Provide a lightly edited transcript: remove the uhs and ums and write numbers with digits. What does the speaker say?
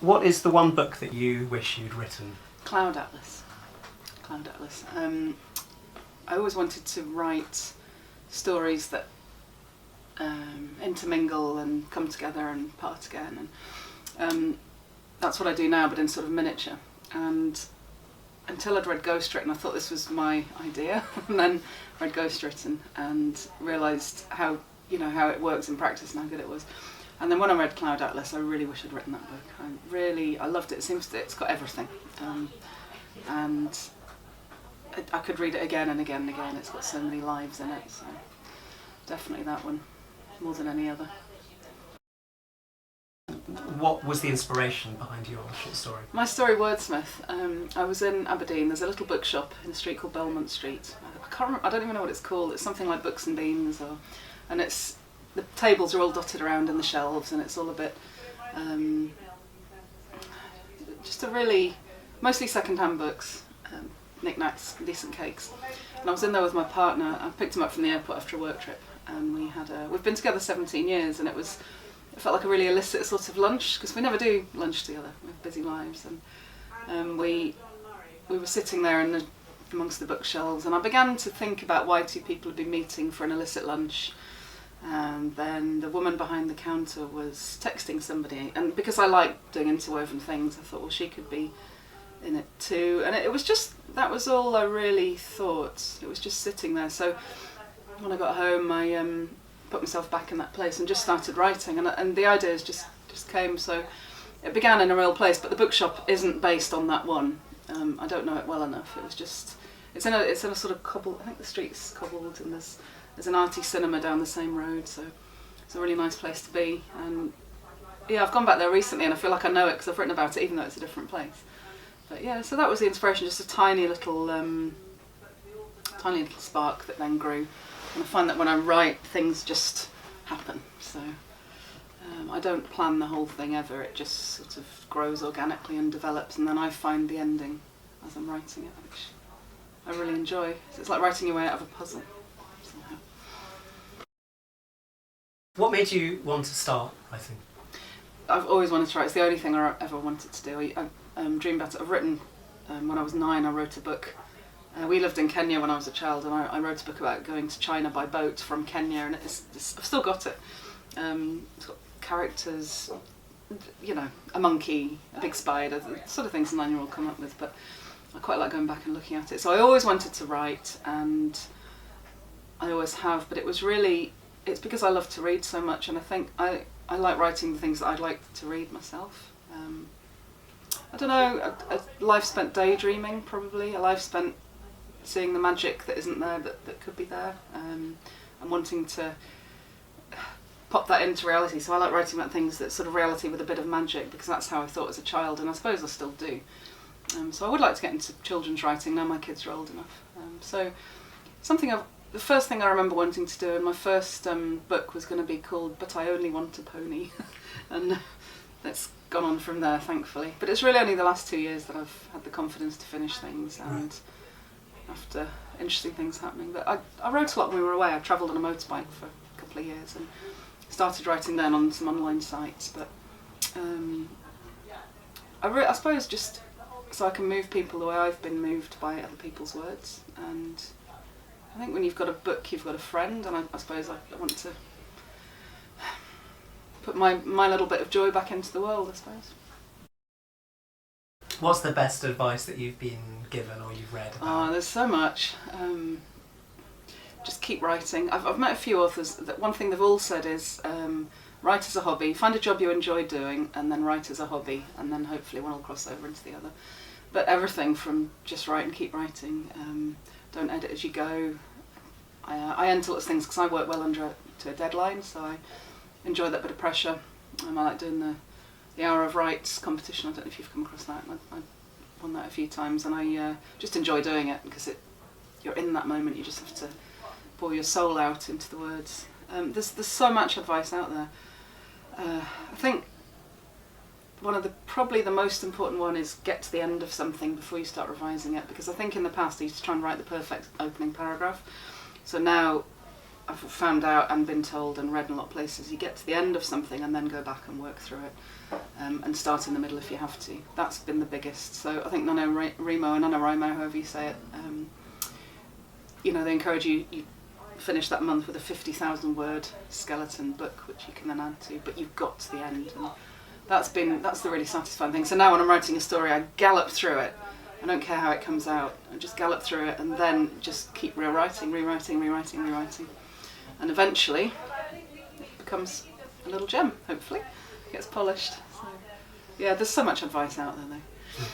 What is the one book that you wish you'd written? Cloud Atlas. Cloud Atlas. I always wanted to write stories that intermingle and come together and part again, and that's what I do now, but in sort of miniature. And until I'd read Ghostwritten, I thought this was my idea, and then read Ghostwritten and realised how it works in practice and how good it was. And then when I read Cloud Atlas, I really wish I'd written that book. I loved it. It's got everything, and I could read it again and again and again. It's got so many lives in it, so definitely that one, more than any other. What was the inspiration behind your short story? My story, Wordsmith. I was in Aberdeen. There's a little bookshop in a street called Belmont Street. I don't even know what it's called. It's something like Books and Beans, and it's the tables are all dotted around in the shelves, and it's all a bit just a really mostly second-hand books, knickknacks, decent cakes. And I was in there with my partner. I picked him up from the airport after a work trip, and we've been together 17 years, and it felt like a really illicit sort of lunch, because we never do lunch together. We have busy lives, and we were sitting there amongst the bookshelves, and I began to think about why two people had been meeting for an illicit lunch. And then the woman behind the counter was texting somebody, and because I like doing interwoven things, I thought, well, she could be in it too. And it was just, that was all I really thought. It was just sitting there. So when I got home, I put myself back in that place and just started writing, and the ideas just came. So it began in a real place, but the bookshop isn't based on that one. I don't know it well enough. It was just, it's in a sort of cobble. I think the street's cobbled, and there's an arty cinema down the same road, so it's a really nice place to be. And yeah, I've gone back there recently, and I feel like I know it because I've written about it, even though it's a different place. But yeah, so that was the inspiration, just a tiny little spark that then grew. And I find that when I write, things just happen. So I don't plan the whole thing ever. It just sort of grows organically and develops, and then I find the ending as I'm writing it, which I really enjoy. So it's like writing your way out of a puzzle. What made you want to start writing? I've always wanted to write. It's the only thing I ever wanted to do. I dream about it. I've written, when I was 9, I wrote a book. We lived in Kenya when I was a child, and I wrote a book about going to China by boat from Kenya, and I've still got it. It's got characters, a monkey, a big spider, the sort of things a 9-year-old come up with, but I quite like going back and looking at it. So I always wanted to write, and I always have, but it's because I love to read so much, and I think I like writing the things that I'd like to read myself. I don't know, a life spent daydreaming, probably, a life spent seeing the magic that isn't there that could be there, and wanting to pop that into reality. So I like writing about things that sort of reality with a bit of magic, because that's how I thought as a child, and I suppose I still do. So I would like to get into children's writing now my kids are old enough. The first thing I remember wanting to do, and my first book was going to be called But I Only Want a Pony, and that's gone on from there, thankfully. But it's really only the last 2 years that I've had the confidence to finish things, and after interesting things happening. But I wrote a lot when we were away. I travelled on a motorbike for a couple of years and started writing then on some online sites. But I suppose just so I can move people the way I've been moved by other people's words. And I think when you've got a book, you've got a friend, and I suppose I want to put my little bit of joy back into the world, I suppose. What's the best advice that you've been given or you've read about? Oh, there's so much. Just keep writing. I've met a few authors that one thing they've all said is write as a hobby, find a job you enjoy doing, and then write as a hobby, and then hopefully one will cross over into the other. But everything from just write and keep writing. Don't edit as you go. I enter lots of things because I work well to a deadline, so I enjoy that bit of pressure. I like doing the Hour of Rights competition. I don't know if you've come across that. I won that a few times, and I just enjoy doing it because you're in that moment. You just have to pour your soul out into the words. There's so much advice out there. I think probably the most important one is get to the end of something before you start revising it, because I think in the past I used to try and write the perfect opening paragraph. So now I've found out and been told and read in a lot of places, you get to the end of something and then go back and work through it, and start in the middle if you have to. That's been the biggest. So I think NaNoWriMo or NaNoWriMo, however you say it, they encourage you finish that month with a 50,000 word skeleton book, which you can then add to, but you've got to the end. And that's the really satisfying thing. So now when I'm writing a story, I gallop through it. I don't care how it comes out. I just gallop through it and then just keep rewriting. And eventually it becomes a little gem, hopefully. It gets polished. So, yeah, there's so much advice out there though.